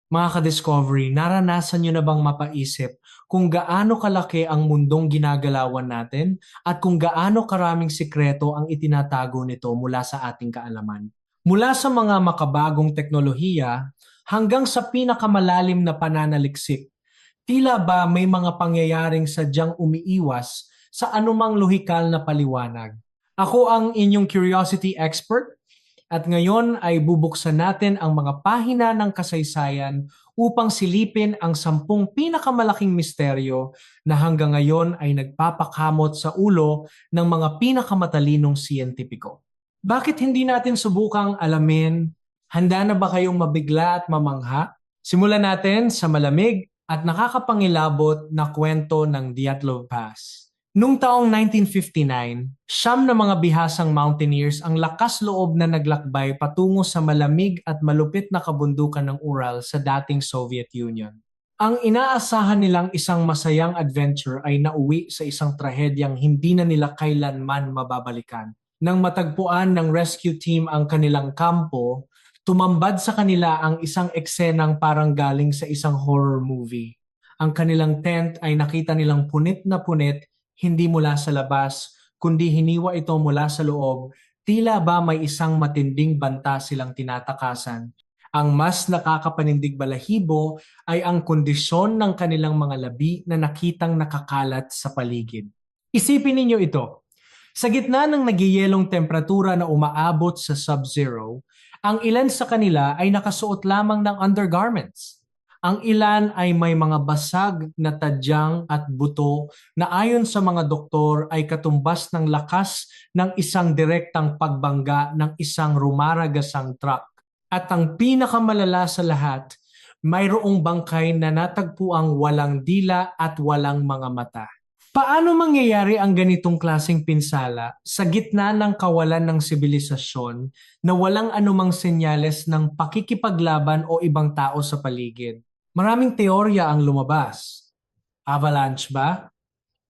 Mga ka-discovery, naranasan nyo na bang mapaisip kung gaano kalaki ang mundong ginagalawan natin at kung gaano karaming sikreto ang itinatago nito mula sa ating kaalaman? Mula sa mga makabagong teknolohiya hanggang sa pinakamalalim na pananaliksik, tila ba may mga pangyayaring sadyang umiiwas sa anumang lohikal na paliwanag? Ako ang inyong curiosity expert at ngayon ay bubuksan natin ang mga pahina ng kasaysayan upang silipin ang 10 pinakamalaking misteryo na hanggang ngayon ay nagpapakamot sa ulo ng mga pinakamatalinong siyentipiko. Bakit hindi natin subukang alamin? Handa na ba kayong mabigla at mamangha? Simulan natin sa malamig at nakakapangilabot na kwento ng Dyatlov Pass. Noong taong 1959, siyam na mga bihasang mountaineers ang lakas loob na naglakbay patungo sa malamig at malupit na kabundukan ng Ural sa dating Soviet Union. Ang inaasahan nilang isang masayang adventure ay nauwi sa isang trahedyang hindi na nila kailanman mababalikan. Nang matagpuan ng rescue team ang kanilang kampo, tumambad sa kanila ang isang eksenang parang galing sa isang horror movie. Ang kanilang tent ay nakita nilang punit na punit, hindi mula sa labas, kundi hiniwa ito mula sa loob, tila ba may isang matinding banta silang tinatakasan. Ang mas nakakapanindig balahibo ay ang kondisyon ng kanilang mga labi na nakitang nakakalat sa paligid. Isipin ninyo ito. Sa gitna ng nagyayelong temperatura na umaabot sa sub-zero, ang ilan sa kanila ay nakasuot lamang ng undergarments. Ang ilan ay may mga basag na tadyang at buto na ayon sa mga doktor ay katumbas ng lakas ng isang direktang pagbangga ng isang rumaragasang truck. At ang pinakamalala sa lahat, mayroong bangkay na natagpuang walang dila at walang mga mata. Paano mangyayari ang ganitong klaseng pinsala sa gitna ng kawalan ng sibilisasyon na walang anumang senyales ng pakikipaglaban o ibang tao sa paligid? Maraming teorya ang lumabas. Avalanche ba?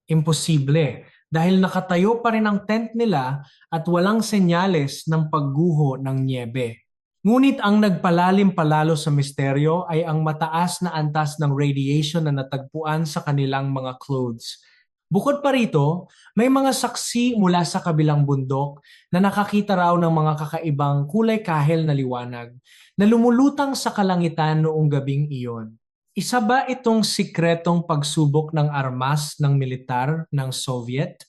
Imposible, dahil nakatayo pa rin ang tent nila at walang senyales ng pagguho ng niebe. Ngunit ang nagpalalim palalo sa misteryo ay ang mataas na antas ng radiation na natagpuan sa kanilang mga clothes. Bukod pa rito, may mga saksi mula sa kabilang bundok na nakakita raw ng mga kakaibang kulay kahel na liwanag na lumulutang sa kalangitan noong gabing iyon. Isa ba itong sikretong pagsubok ng armas ng militar ng Soviet,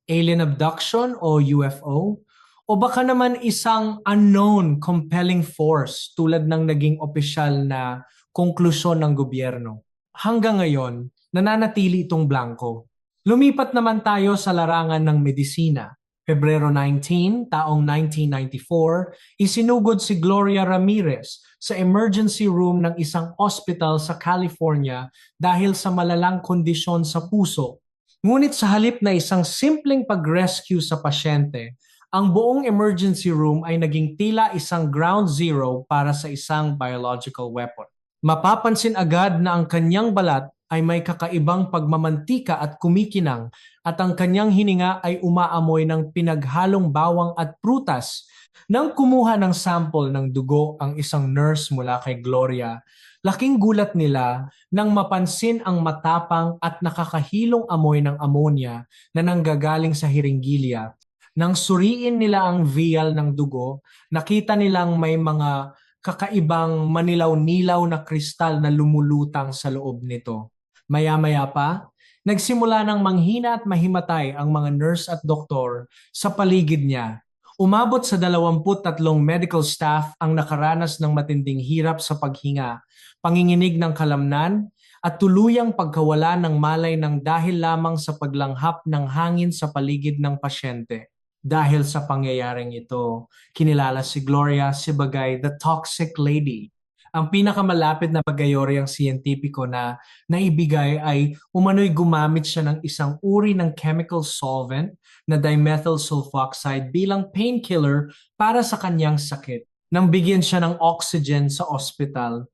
alien abduction o UFO? O baka naman isang unknown compelling force tulad ng naging opisyal na konklusyon ng gobyerno? Hanggang ngayon, nananatili itong blanco. Lumipat naman tayo sa larangan ng medisina. Pebrero 19, taong 1994, isinugod si Gloria Ramirez sa emergency room ng isang hospital sa California dahil sa malalang kondisyon sa puso. Ngunit sa halip na isang simpleng pag-rescue sa pasyente, ang buong emergency room ay naging tila isang ground zero para sa isang biological weapon. Mapapansin agad na ang kanyang balat ay may kakaibang pagmamantika at kumikinang at ang kanyang hininga ay umaamoy ng pinaghalong bawang at prutas. Nang kumuha ng sample ng dugo ang isang nurse mula kay Gloria, laking gulat nila nang mapansin ang matapang at nakakahilong amoy ng ammonia na nanggagaling sa hiringgilya. Nang suriin nila ang vial ng dugo, nakita nilang may mga kakaibang manilaw-nilaw na kristal na lumulutang sa loob nito. Maya-maya pa, nagsimula ng manghina at mahimatay ang mga nurse at doktor sa paligid niya. Umabot sa 23 medical staff ang nakaranas ng matinding hirap sa paghinga, panginginig ng kalamnan, at tuluyang pagkawala ng malay ng dahil lamang sa paglanghap ng hangin sa paligid ng pasyente. Dahil sa pangyayaring ito, kinilala si Gloria Sibagay, the Toxic Lady. Ang pinakamalapit na paggayoryang siyentipiko na naibigay ay umano'y gumamit siya ng isang uri ng chemical solvent na dimethyl sulfoxide bilang painkiller para sa kanyang sakit. Nang bigyan siya ng oxygen sa ospital,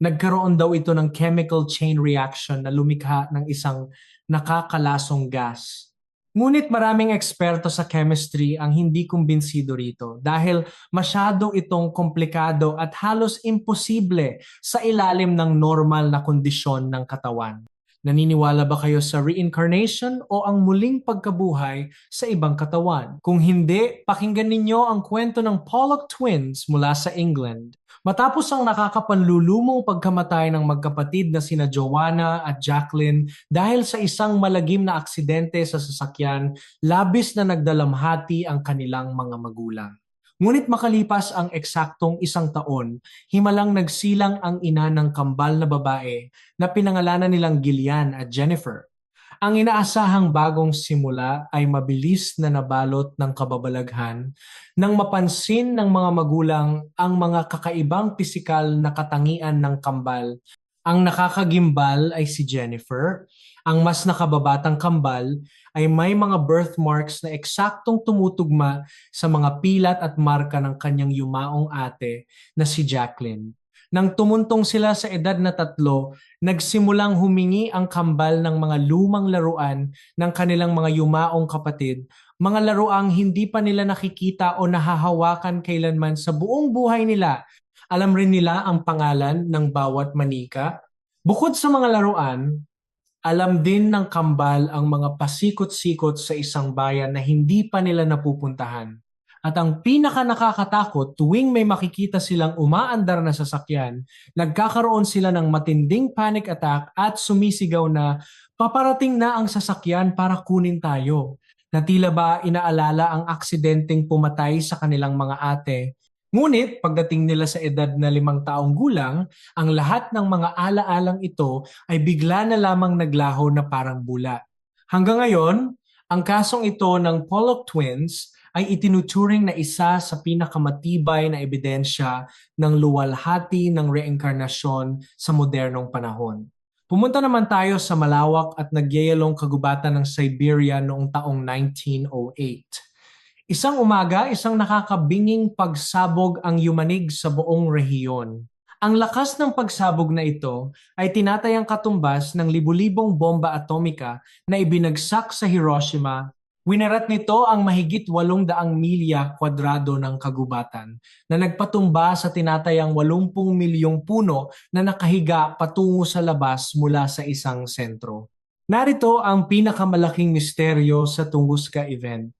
nagkaroon daw ito ng chemical chain reaction na lumikha ng isang nakakalasong gas. Ngunit maraming eksperto sa chemistry ang hindi kumbinsido rito dahil masyado itong komplikado at halos imposible sa ilalim ng normal na kondisyon ng katawan. Naniniwala ba kayo sa reincarnation o ang muling pagkabuhay sa ibang katawan? Kung hindi, pakinggan ninyo ang kwento ng Pollock Twins mula sa England. Matapos ang nakakapanlulumong pagkamatay ng magkapatid na sina Joanna at Jacqueline dahil sa isang malagim na aksidente sa sasakyan, labis na nagdalamhati ang kanilang mga magulang. Ngunit makalipas ang eksaktong 1 taon, himalang nagsilang ang ina ng kambal na babae na pinangalanan nilang Gillian at Jennifer. Ang inaasahang bagong simula ay mabilis na nabalot ng kababalaghan nang mapansin ng mga magulang ang mga kakaibang pisikal na katangian ng kambal. Ang nakakagimbal ay si Jennifer. Ang mas nakababatang kambal ay may mga birthmarks na eksaktong tumutugma sa mga pilat at marka ng kanyang yumaong ate na si Jacqueline. Nang tumuntong sila sa edad na 3, nagsimulang humingi ang kambal ng mga lumang laruan ng kanilang mga yumaong kapatid, mga laruang hindi pa nila nakikita o nahahawakan kailanman sa buong buhay nila. Alam rin nila ang pangalan ng bawat manika. Bukod sa mga laruan, alam din ng kambal ang mga pasikot-sikot sa isang bayan na hindi pa nila napupuntahan. At ang pinaka nakakatakot, tuwing may makikita silang umaandar na sasakyan, nagkakaroon sila ng matinding panic attack at sumisigaw na paparating na ang sasakyan para kunin tayo. Na tila ba inaalala ang aksidenteng pumatay sa kanilang mga ate. Ngunit pagdating nila sa edad na 5 taong gulang, ang lahat ng mga alaalang ito ay bigla na lamang naglaho na parang bula. Hanggang ngayon, ang kasong ito ng Pollock Twins ay itinuturing na isa sa pinakamatibay na ebidensya ng luwalhati ng reinkarnasyon sa modernong panahon. Pumunta naman tayo sa malawak at nagyayalong kagubatan ng Siberia noong taong 1908. Isang umaga, isang nakakabinging pagsabog ang yumanig sa buong rehiyon. Ang lakas ng pagsabog na ito ay tinatayang katumbas ng libu-libong bomba atomika na ibinagsak sa Hiroshima. Winarat nito ang mahigit 800 milya kwadrado ng kagubatan na nagpatumba sa tinatayang 80 milyong puno na nakahiga patungo sa labas mula sa isang sentro. Narito ang pinakamalaking misteryo sa Tunguska event.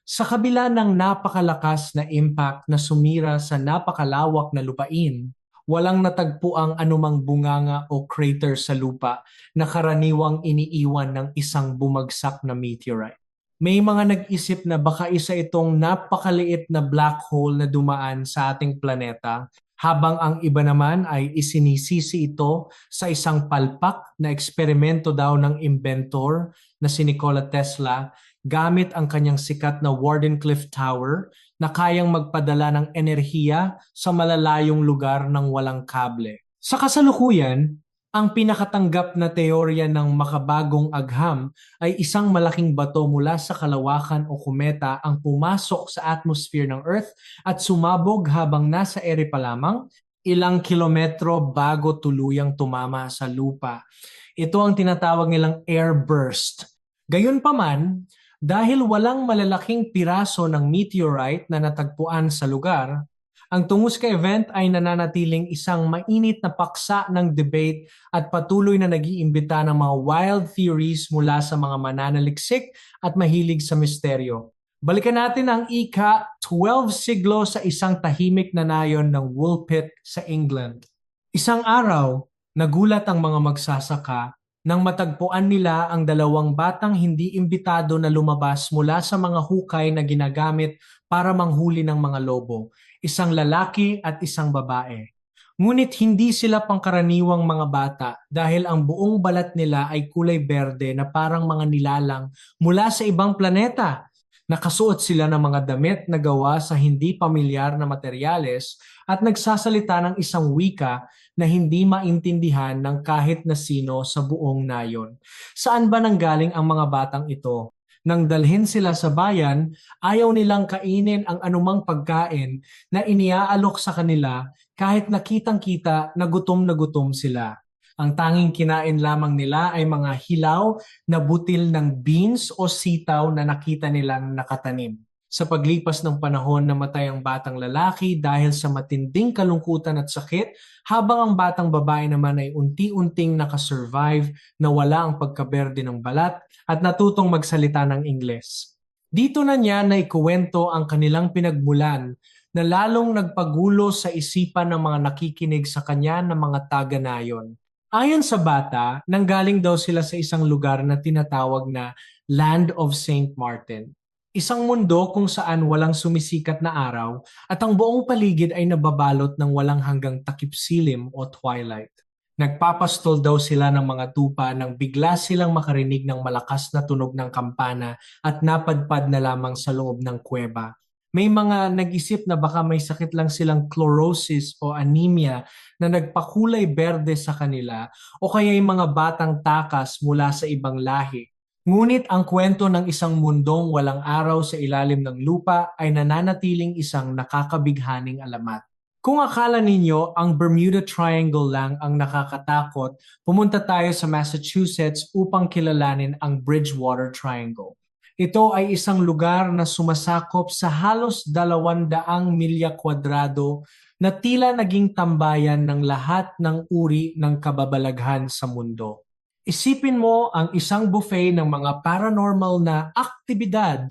Sa kabila ng napakalakas na impact na sumira sa napakalawak na lupain, walang natagpuang anumang bunganga o crater sa lupa na karaniwang iniiwan ng isang bumagsak na meteorite. May mga nag-isip na baka isa itong napakaliit na black hole na dumaan sa ating planeta, habang ang iba naman ay isinisisi ito sa isang palpak na eksperimento daw ng inventor na si Nikola Tesla gamit ang kanyang sikat na Wardenclyffe Tower na kayang magpadala ng enerhiya sa malalayong lugar ng walang kable. Sa kasalukuyan, ang pinakatanggap na teorya ng makabagong agham ay isang malaking bato mula sa kalawakan o kometa ang pumasok sa atmosphere ng Earth at sumabog habang nasa ere pa lamang, ilang kilometro bago tuluyang tumama sa lupa. Ito ang tinatawag nilang airburst. Gayunpaman, dahil walang malalaking piraso ng meteorite na natagpuan sa lugar, ang Tunguska event ay nananatiling isang mainit na paksa ng debate at patuloy na nag-iimbita ng mga wild theories mula sa mga mananaliksik at mahilig sa misteryo. Balikan natin ang ika-12 siglo sa isang tahimik na nayon ng Woolpit sa England. Isang araw, nagulat ang mga magsasaka nang matagpuan nila ang 2 batang hindi imbitado na lumabas mula sa mga hukay na ginagamit para manghuli ng mga lobo, isang lalaki at isang babae. Ngunit hindi sila pangkaraniwang mga bata dahil ang buong balat nila ay kulay berde na parang mga nilalang mula sa ibang planeta. Nakasuot sila ng mga damit na gawa sa hindi pamilyar na materyales at nagsasalita ng isang wika na hindi maintindihan ng kahit na sino sa buong nayon. Saan ba nanggaling ang mga batang ito? Nang dalhin sila sa bayan, ayaw nilang kainin ang anumang pagkain na iniaalok sa kanila kahit nakitang-kita na gutom sila. Ang tanging kinain lamang nila ay mga hilaw na butil ng beans o sitaw na nakita nilang nakatanim. Sa paglipas ng panahon, namatay ang batang lalaki dahil sa matinding kalungkutan at sakit, habang ang batang babae naman ay unti-unting nakasurvive na wala ang pagkaberde ng balat at natutong magsalita ng Ingles. Dito na niya naikuwento ang kanilang pinagmulan na lalong nagpagulo sa isipan ng mga nakikinig sa kanya ng mga taga-nayon. Ayon sa bata, nanggaling daw sila sa isang lugar na tinatawag na Land of Saint Martin. Isang mundo kung saan walang sumisikat na araw at ang buong paligid ay nababalot ng walang hanggang takip silim o twilight. Nagpapastol daw sila ng mga tupa nang bigla silang makarinig ng malakas na tunog ng kampana at napadpad na lamang sa loob ng kuweba. May mga nag-isip na baka may sakit lang silang chlorosis o anemia na nagpakulay berde sa kanila o kaya yung mga batang takas mula sa ibang lahi. Ngunit ang kwento ng isang mundong walang araw sa ilalim ng lupa ay nananatiling isang nakakabighaning alamat. Kung akala ninyo ang Bermuda Triangle lang ang nakakatakot, pumunta tayo sa Massachusetts upang kilalanin ang Bridgewater Triangle. Ito ay isang lugar na sumasakop sa halos 200 milya kwadrado na tila naging tambayan ng lahat ng uri ng kababalaghan sa mundo. Isipin mo ang isang buffet ng mga paranormal na aktibidad.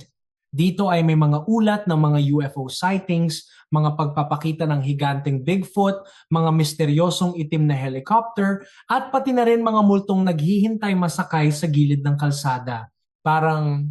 Dito ay may mga ulat ng mga UFO sightings, mga pagpapakita ng higanteng Bigfoot, mga misteryosong itim na helicopter, at pati na rin mga multong naghihintay masakay sa gilid ng kalsada. Parang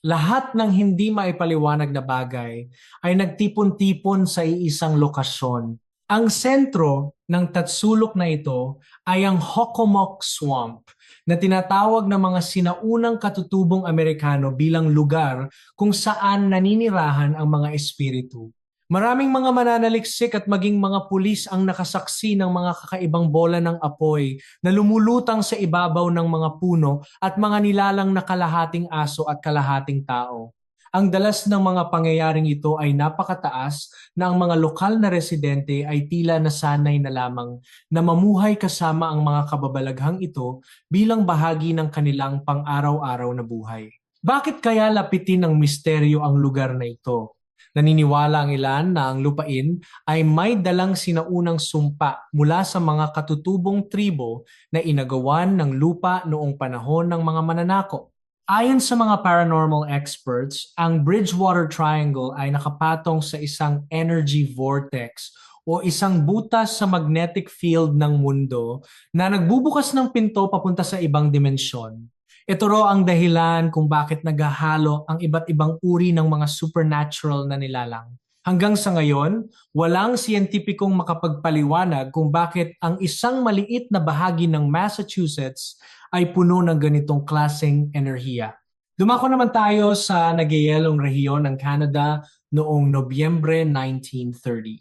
lahat ng hindi maipaliwanag na bagay ay nagtipon-tipon sa iisang lokasyon. Ang sentro ng tatsulok na ito ay ang Hockomock Swamp na tinatawag ng mga sinaunang katutubong Amerikano bilang lugar kung saan naninirahan ang mga espiritu. Maraming mga mananaliksik at maging mga pulis ang nakasaksi ng mga kakaibang bola ng apoy na lumulutang sa ibabaw ng mga puno at mga nilalang na kalahating aso at kalahating tao. Ang dalas ng mga pangyayaring ito ay napakataas na ang mga lokal na residente ay tila nasanay na lamang na mamuhay kasama ang mga kababalaghang ito bilang bahagi ng kanilang pang-araw-araw na buhay. Bakit kaya lapitin ng misteryo ang lugar na ito? Naniniwala ang ilan na ang lupain ay may dalang sinaunang sumpa mula sa mga katutubong tribo na inagawan ng lupa noong panahon ng mga mananakop. Ayon sa mga paranormal experts, ang Bridgewater Triangle ay nakapatong sa isang energy vortex o isang butas sa magnetic field ng mundo na nagbubukas ng pinto papunta sa ibang dimensyon. Ito raw ang dahilan kung bakit naghahalo ang iba't ibang uri ng mga supernatural na nilalang. Hanggang sa ngayon, walang siyentipikong makapagpaliwanag kung bakit ang isang maliit na bahagi ng Massachusetts ay puno ng ganitong klaseng enerhiya. Dumako naman tayo sa nagyayelong rehiyon ng Canada noong Nobyembre 1930.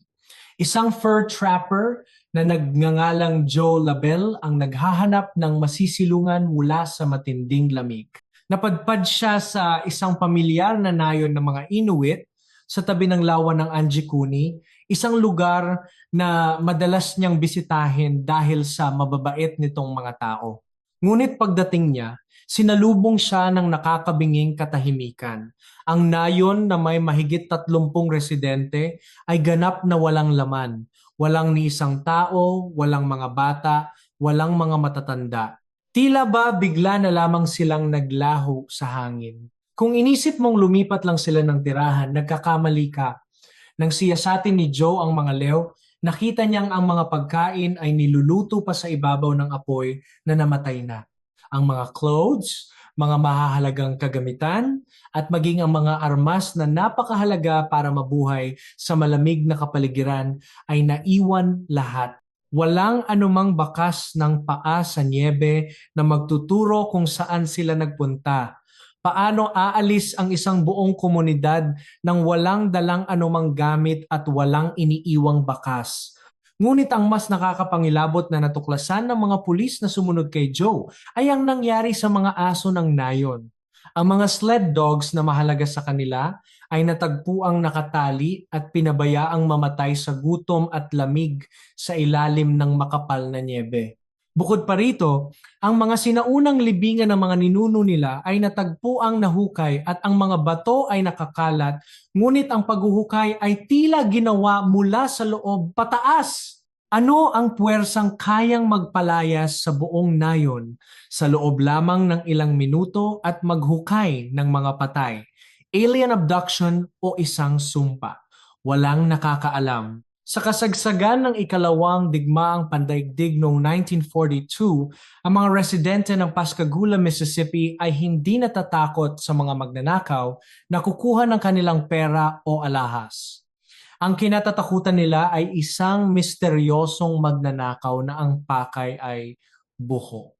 Isang fur trapper na nagngangalang Joe Labelle ang naghahanap ng masisilungan mula sa matinding lamig. Napadpad siya sa isang pamilyar na nayon ng mga Inuit sa tabi ng lawa ng Anjikuni, isang lugar na madalas niyang bisitahin dahil sa mababait nitong mga tao. Ngunit pagdating niya, sinalubong siya ng nakakabinging katahimikan. Ang nayon na may mahigit 30 residente ay ganap na walang laman. Walang ni isang tao, walang mga bata, walang mga matatanda. Tila ba bigla na lamang silang naglaho sa hangin. Kung inisip mong lumipat lang sila ng tirahan, nagkakamali ka. Nang siyasatin ni Joe ang mga lew, nakita niyang ang mga pagkain ay niluluto pa sa ibabaw ng apoy na namatay na. Ang mga clothes, mga mahahalagang kagamitan, at maging ang mga armas na napakahalaga para mabuhay sa malamig na kapaligiran ay naiwan lahat. Walang anumang bakas ng paa sa niebe na magtuturo kung saan sila nagpunta. Paano aalis ang isang buong komunidad nang walang dalang anumang gamit at walang iniiwang bakas? Ngunit ang mas nakakapangilabot na natuklasan ng mga pulis na sumunod kay Joe ay ang nangyari sa mga aso ng nayon. Ang mga sled dogs na mahalaga sa kanila ay natagpuang nakatali at pinabayaang mamatay sa gutom at lamig sa ilalim ng makapal na niebe. Bukod pa rito, ang mga sinaunang libingan ng mga ninuno nila ay natagpuang nahukay at ang mga bato ay nakakalat, ngunit ang paghuhukay ay tila ginawa mula sa loob pataas. Ano ang puwersang kayang magpalayas sa buong nayon sa loob lamang ng ilang minuto at maghukay ng mga patay? Alien abduction o isang sumpa? Walang nakakaalam. Sa kasagsagan ng ikalawang digmaang pandaigdig noong 1942, ang mga residente ng Pascagoula, Mississippi ay hindi natatakot sa mga magnanakaw na kukuha ng kanilang pera o alahas. Ang kinatatakutan nila ay isang misteryosong magnanakaw na ang pakay ay buhok.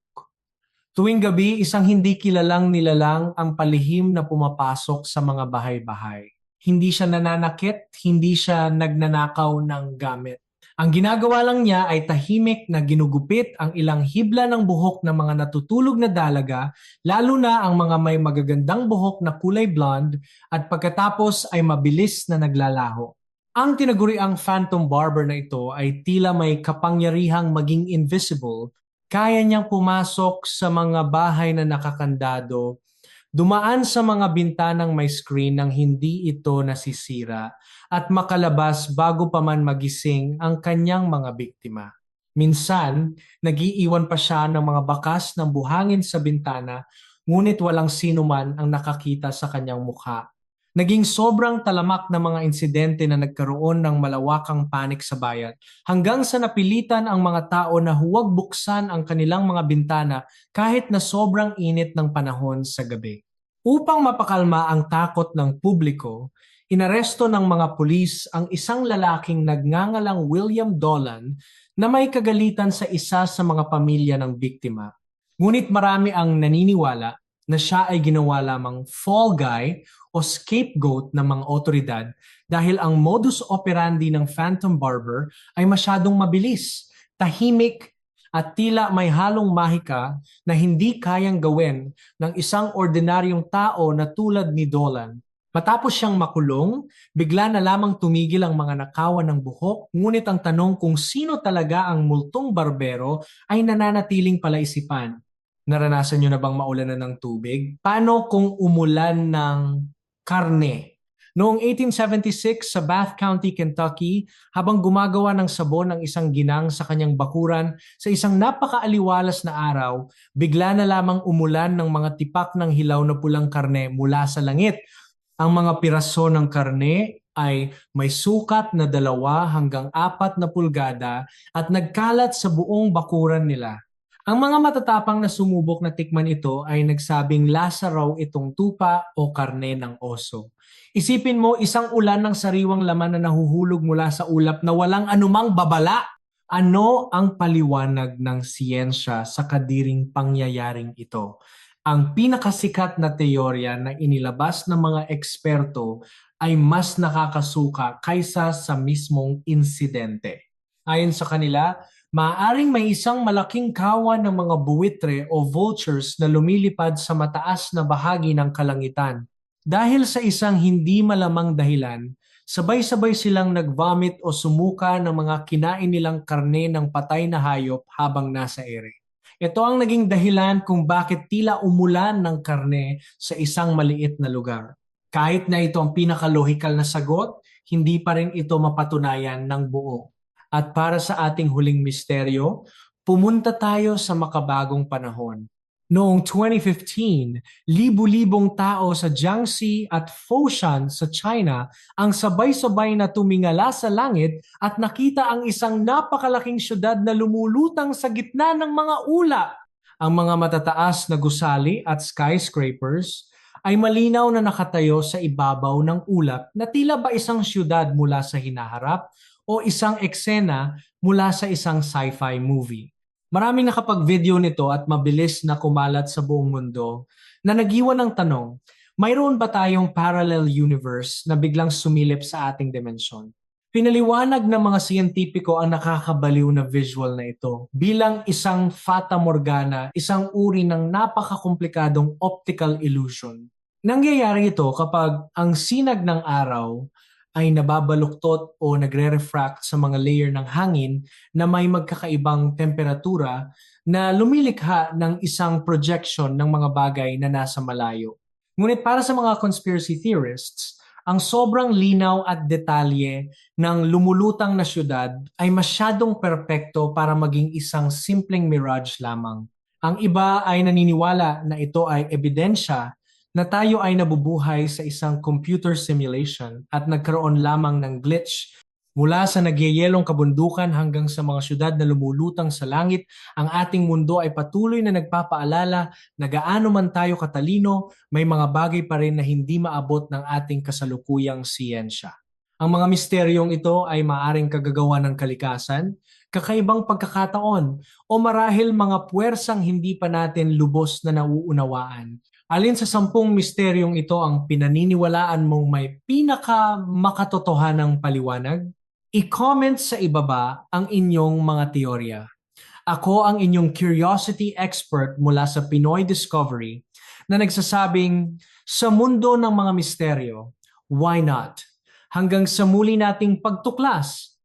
Tuwing gabi, isang hindi kilalang nilalang ang palihim na pumapasok sa mga bahay-bahay. Hindi siya nananakit, hindi siya nagnanakaw ng gamit. Ang ginagawa lang niya ay tahimik na ginugupit ang ilang hibla ng buhok ng mga natutulog na dalaga, lalo na ang mga may magagandang buhok na kulay blonde at pagkatapos ay mabilis na naglalaho. Ang tinaguriang phantom barber na ito ay tila may kapangyarihang maging invisible. Kaya niyang pumasok sa mga bahay na nakakandado, dumaan sa mga bintanang may screen nang hindi ito nasisira, at makalabas bago pa man magising ang kanyang mga biktima. Minsan, nagiiwan pa siya ng mga bakas ng buhangin sa bintana, ngunit walang sino man ang nakakita sa kanyang mukha. Naging sobrang talamak na mga insidente na nagkaroon ng malawakang panik sa bayan hanggang sa napilitan ang mga tao na huwag buksan ang kanilang mga bintana kahit na sobrang init ng panahon sa gabi. Upang mapakalma ang takot ng publiko, inaresto ng mga pulis ang isang lalaking nagngangalang William Dolan na may kagalitan sa isa sa mga pamilya ng biktima. Ngunit marami ang naniniwala na siya ay ginawa lamang fall guy o scapegoat ng mga otoridad dahil ang modus operandi ng Phantom Barber ay masyadong mabilis, tahimik at tila may halong mahika na hindi kayang gawin ng isang ordinaryong tao na tulad ni Dolan. Matapos siyang makulong, bigla na lamang tumigil ang mga nakawan ng buhok, ngunit ang tanong kung sino talaga ang multong barbero ay nananatiling palaisipan. Naranasan nyo na bang maulanan ng tubig? Paano kung umulan ng karne? Noong 1876 sa Bath County, Kentucky, habang gumagawa ng sabon ng isang ginang sa kanyang bakuran sa isang napakaaliwalas na araw, bigla na lamang umulan ng mga tipak ng hilaw na pulang karne mula sa langit. Ang mga piraso ng karne ay may sukat na 2 hanggang 4 na pulgada at nagkalat sa buong bakuran nila. Ang mga matatapang na sumubok na tikman ito ay nagsabing lasa raw itong tupa o karne ng oso. Isipin mo, isang ulan ng sariwang laman na nahuhulog mula sa ulap na walang anumang babala. Ano ang paliwanag ng siyensya sa kadiring pangyayaring ito? Ang pinakasikat na teorya na inilabas ng mga eksperto ay mas nakakasuka kaysa sa mismong insidente. Ayon sa kanila, maaaring may isang malaking kawan ng mga buwitre o vultures na lumilipad sa mataas na bahagi ng kalangitan. Dahil sa isang hindi malamang dahilan, sabay-sabay silang nag-vomit o sumuka ng mga kinain nilang karne ng patay na hayop habang nasa ere. Ito ang naging dahilan kung bakit tila umulan ng karne sa isang maliit na lugar. Kahit na ito ang pinakalohikal na sagot, hindi pa rin ito mapatunayan ng buo. At para sa ating huling misteryo, pumunta tayo sa makabagong panahon. Noong 2015, libu-libong tao sa Jiangxi at Foshan sa China ang sabay-sabay na tumingala sa langit at nakita ang isang napakalaking syudad na lumulutang sa gitna ng mga ulap. Ang mga matataas na gusali at skyscrapers ay malinaw na nakatayo sa ibabaw ng ulap na tila ba isang syudad mula sa hinaharap o isang eksena mula sa isang sci-fi movie. Maraming nakapag-video nito at mabilis na kumalat sa buong mundo na nag-iwan ng tanong, mayroon ba tayong parallel universe na biglang sumilip sa ating dimensyon? Pinaliwanag ng mga siyentipiko ang nakakabaliw na visual na ito bilang isang fata morgana, isang uri ng napakakomplikadong optical illusion. Nangyayari ito kapag ang sinag ng araw ay nababaluktot o nagre-refract sa mga layer ng hangin na may magkakaibang temperatura na lumilikha ng isang projection ng mga bagay na nasa malayo. Ngunit para sa mga conspiracy theorists, ang sobrang linaw at detalye ng lumulutang na syudad ay masyadong perpekto para maging isang simpleng mirage lamang. Ang iba ay naniniwala na ito ay ebidensya na tayo ay nabubuhay sa isang computer simulation at nagkaroon lamang ng glitch mula sa nagyayelong kabundukan hanggang sa mga syudad na lumulutang sa langit. Ang ating mundo ay patuloy na nagpapaalala na gaano man tayo katalino, may mga bagay pa rin na hindi maabot ng ating kasalukuyang siyensya. Ang mga misteryong ito ay maaring kagagawa ng kalikasan, kakaibang pagkakataon, o marahil mga puwersang hindi pa natin lubos na nauunawaan. Alin sa 10 misteryong ito ang pinaniniwalaan mong may pinaka makatotohanang paliwanag? I-comment sa ibaba ang inyong mga teorya. Ako ang inyong curiosity expert mula sa Pinoy Discovery na nagsasabing, sa mundo ng mga misteryo, why not? Hanggang sa muli nating pagtuklas